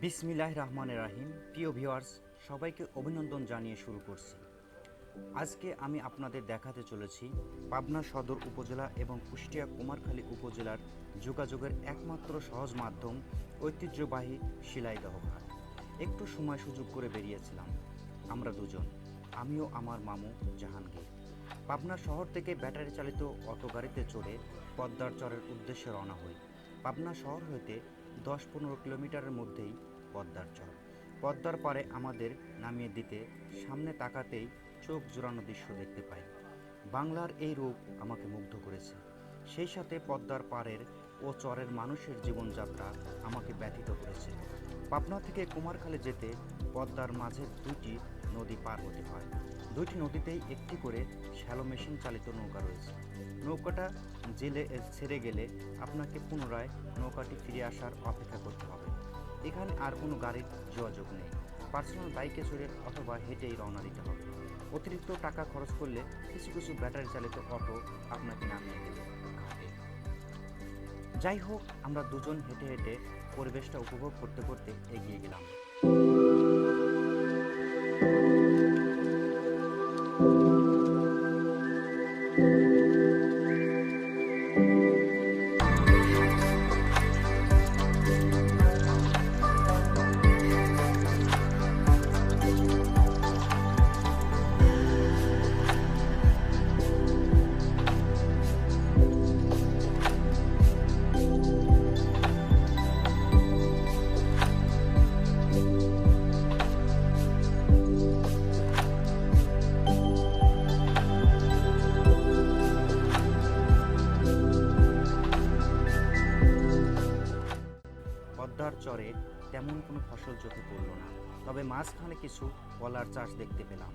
বিসমিল্লাহির রহমানির রহিম। প্রিয় ভিউয়ার্স, সবাইকে অভিনন্দন জানিয়ে শুরু করছি। আজকে আমি আপনাদের দেখাতে চলেছি পাবনা সদর উপজেলা এবং কুষ্টিয়া কুমারখালী উপজেলার যোগাযোগের একমাত্র সহজ মাধ্যম ঐতিহ্যবাহী শিলাইদহ ঘাট। একটু সময় সুযোগ করে বেরিয়েছিলাম আমরা দুজন, আমিও আমার মামু জাহাঙ্গীর। পাবনা শহর থেকে ব্যাটারি চালিত অটো গাড়িতে চড়ে পদ্মার চরের উদ্দেশ্যে রওনা হই। পাবনা শহর হইতে 10-15 কিলোমিটারের মধ্যেই পদ্মার চর। পদ্মার পাড়ে আমাদের নামিয়ে দিতে সামনে তাকাতেই চোখ জোড়ানো দৃশ্য দেখতে পাই। বাংলার এই রূপ আমাকে মুগ্ধ করেছে। সেই সাথে পদ্মার পাড়ের ও চরের মানুষের জীবনযাত্রা আমাকে ব্যথিত করেছে। পাবনা থেকে কুমারখালী যেতে পদ্মার মাঝে দুইটি নদী পার হতে হয়। দুইটি নদীতেই একটি করে শ্যালো মেশিন চালিত নৌকা রয়েছে। নৌকাটা জেলে ছেড়ে গেলে আপনাকে পুনরায় নৌকাটি ফিরে আসার অপেক্ষা করতে হবে। এখানে আর কোনো গাড়ির যোগাযোগ নেই। পার্সোনাল বাইকে চড়ে অথবা হেঁটেই রওনা দিতে হবে। অতিরিক্ত টাকা খরচ করলে কিছু কিছু ব্যাটারি চালিত অটো আপনাকে নামিয়ে দেবে ঘাটে। যাই হোক, আমরা দুজন হেঁটে হেঁটে পরিবেশটা উপভোগ করতে করতে এগিয়ে গেলাম। পদ্মার চরে তেমন কোনো ফসল চোখে পড়ল না, তবে মাঝখানে কিছু কলার চাষ দেখতে পেলাম।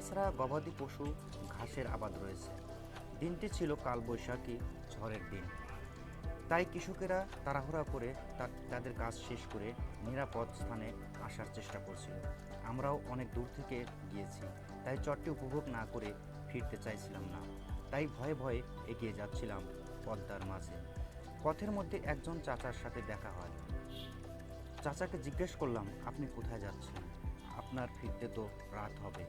এছাড়া গবাদি পশু, ঘাসের আবাদ রয়েছে। দিনটি ছিল কালবৈশাখী ঝড়ের দিন, তাই কৃষকেরা তাড়াহুড়া করে তাদের কাজ শেষ করে নিরাপদ স্থানে আসার চেষ্টা করছিল। আমরাও অনেক দূর থেকে গিয়েছি, তাই চরটি উপভোগ না করে ফিরতে চাইছিলাম না, তাই ভয়ে ভয়ে এগিয়ে যাচ্ছিলাম পদ্মার মাঝে। পথের মধ্যে একজন চাচার সাথে দেখা হয়। চাচাকে জিজ্ঞেস করলাম, আপনি কোথায় যাচ্ছেন? আপনার ফিরতে তো রাত হবে।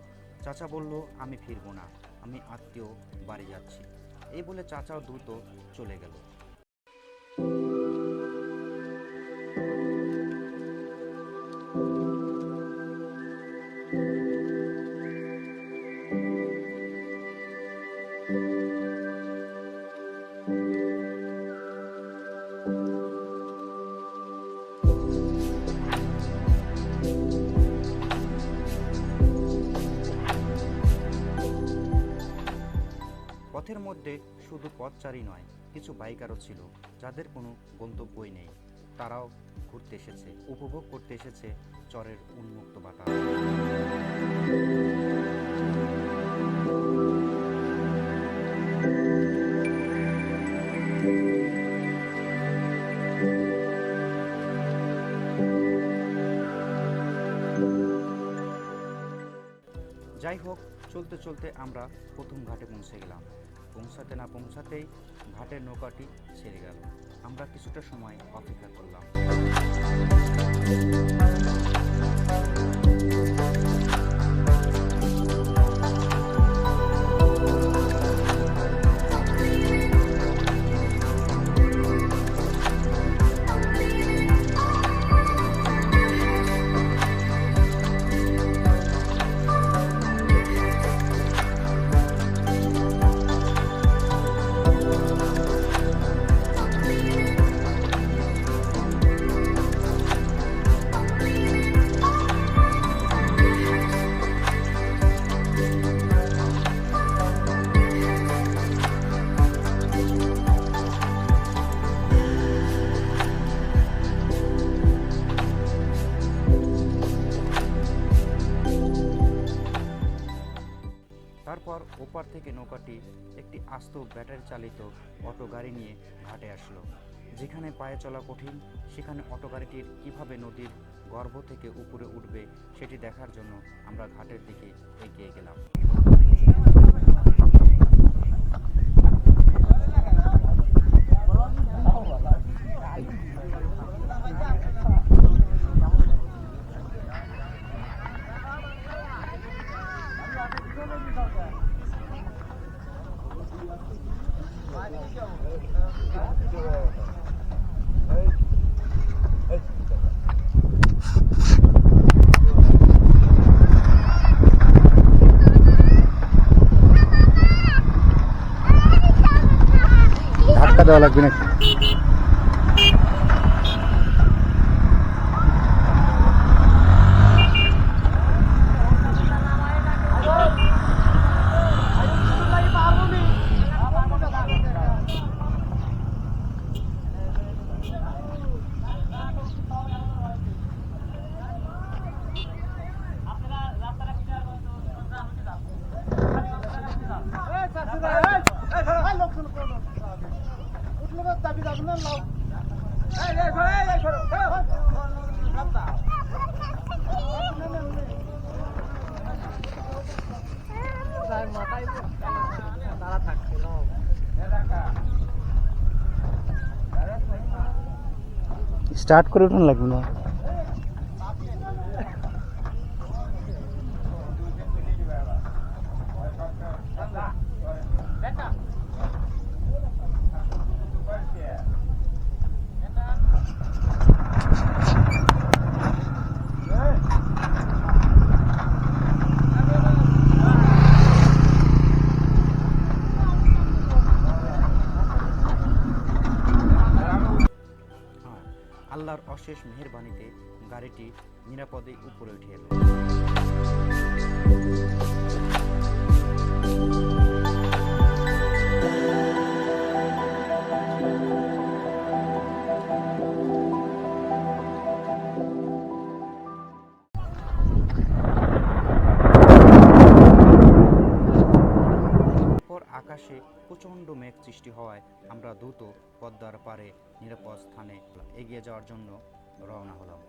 চাচা বলল, আমি ফিরবো না, আমি আত্মীয় বাড়ি যাচ্ছি। এই বলে চাচাও দ্রুত চলে গেল। পথের মধ্যে শুধু পথচারী নয়, কিছু বাইকারও ছিল যাদের কোনো গন্তব্যই নেই। তারাও ঘুরতে এসেছে, উপভোগ করতে এসেছে চরের উন্মুক্ত বাতাস। যাই হোক, চলতে চলতে আমরা প্রথম ঘাটে পৌঁছে গেলাম। পৌঁছাতে না পৌঁছাতেই ঘাটের নৌকাটি ছেড়ে গেল। আমরা কিছুটা সময় অপেক্ষা করলাম। ওপার থেকে নৌকাটি একটি আস্ত ব্যাটারি চালিত অটো গাড়ি নিয়ে ঘাটে আসলো। যেখানে পায়ে চলা কঠিন, সেখানে অটো গাড়িটির কীভাবে নদীর গর্ভ থেকে উপরে উঠবে সেটি দেখার জন্য আমরা ঘাটের দিকে এগিয়ে গেলাম। ধাক্কা দেওয়া লাগবে নাকি? স্টার্ট করে উঠান লাগবে না। আল্লাহর অশেষ মেহেরবানিতে গাড়িটি নিরাপদে উপরে উঠে এলো। আকাশে প্রচণ্ড মেঘ সৃষ্টি হওয়ায় আমরা দ্রুত পদ্মার পাড়ে নিরাপদ স্থানে এগিয়ে যাওয়ার জন্য রওনা হলাম।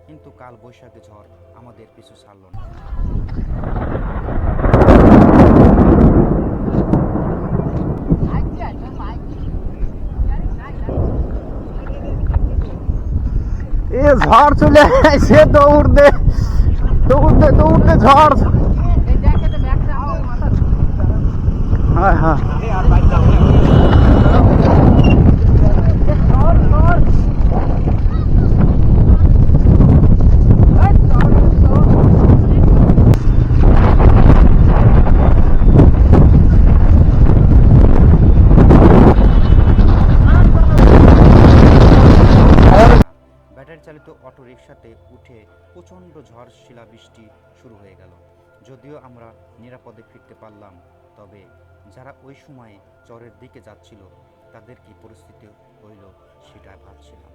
কিন্তু কাল বৈশাখী ঝড় আমাদের পিছু ছাড়ল না। এ ঝড় চলে আসে, দৌড় দে ঝড়। হ্যাঁ হ্যাঁ ব্যাটারি চালিত অটো রিকশাতে উঠে প্রচণ্ড ঝড় শিলাবৃষ্টি শুরু হয়ে গেল। যদিও আমরা নিরাপদে ফিরতে পারলাম, তবে যারা ওই সময়ে চরের দিকে যাচ্ছিল তাদের কি পরিস্থিতি হইল সেটা ভাবছিলাম।